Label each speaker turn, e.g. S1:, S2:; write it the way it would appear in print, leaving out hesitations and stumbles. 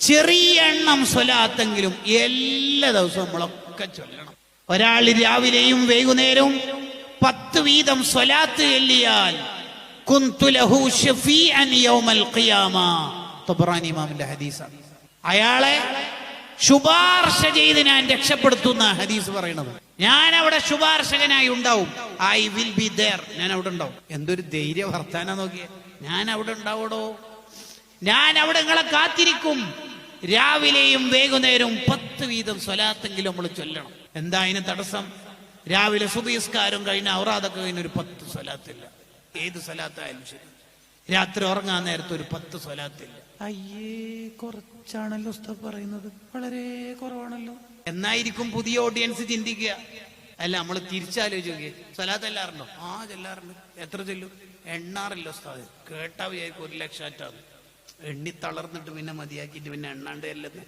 S1: ചെറിയ എണ്ണം സ്വലാത്തെങ്കിലും എല്ലാ ദിവസവും നമ്മളൊക്കെ ചൊല്ലണം. ഒരാൾ രാവിലെയും വൈകുന്നേരവും 10 വീതം സ്വലാത്ത് ചൊല്ലിയാൽ കുന്തു ലഹു ശഫീഅൻ യൗമൽ ഖിയാമ. തബറാനി ഇമാമിന്റെ ഹദീസാണ്. അയാളെ ശുപാർശ ചെയ്ത് ഞാൻ രക്ഷപ്പെടുത്തുന്ന ഹദീസ് പറയുന്നത്. ഞാൻ അവിടെ ശുപാർശകനായി ഉണ്ടാവും. I will be there. ഞാൻ അവിടെ ഉണ്ടാവും. എന്തൊരു ധൈര്യ വർത്താനം നോക്കിയേ. ഞാൻ അവിടെ ഉണ്ടാവടോ, ഞാൻ അവിടെ നിങ്ങളെ കാത്തിരിക്കും. രാവിലെയും വൈകുന്നേരവും 10 വീതം സ്വലാത്തെങ്കിലും നമ്മൾ ചൊല്ലണം. എന്താ അതിന് തടസ്സം? രാവിലെ സുബഹിസ്കാരം കഴിഞ്ഞ ഔറാദൊക്കെ കഴിഞ്ഞ ഒരു 10 സ്വലാത്തില്ല. ഏത് സ്വലാത്തായാലും ശരി. രാത്രി ഉറങ്ങാൻ നേരത്തെ ഒരു 10 സ്വലാത്തില്ല. അയ്യേ, കുറച്ചാണല്ലോ ഉസ്താദ് പറയുന്നത്, വളരെ കുറവാണല്ലോ എന്നായിരിക്കും പുതിയ ഓഡിയൻസ് ചിന്തിക്കുക. അല്ല, നമ്മൾ തിരിച്ചാലോചിക്കുക. സ്വലാത്ത് എല്ലാറുണ്ടോ? ആ, ചെല്ലാറുണ്ട്. എത്ര ചൊല്ലും? എണ്ണാറില്ല ഉസ്താദ്. കേട്ടാ വിചാരിക്കും 1 ലക്ഷം ആറ്റാണ്. എണ്ണി തളർന്നിട്ട് പിന്നെ മതിയാക്കിയിട്ട് പിന്നെ എണ്ണാണ്ട് ചെല്ലുന്നത്.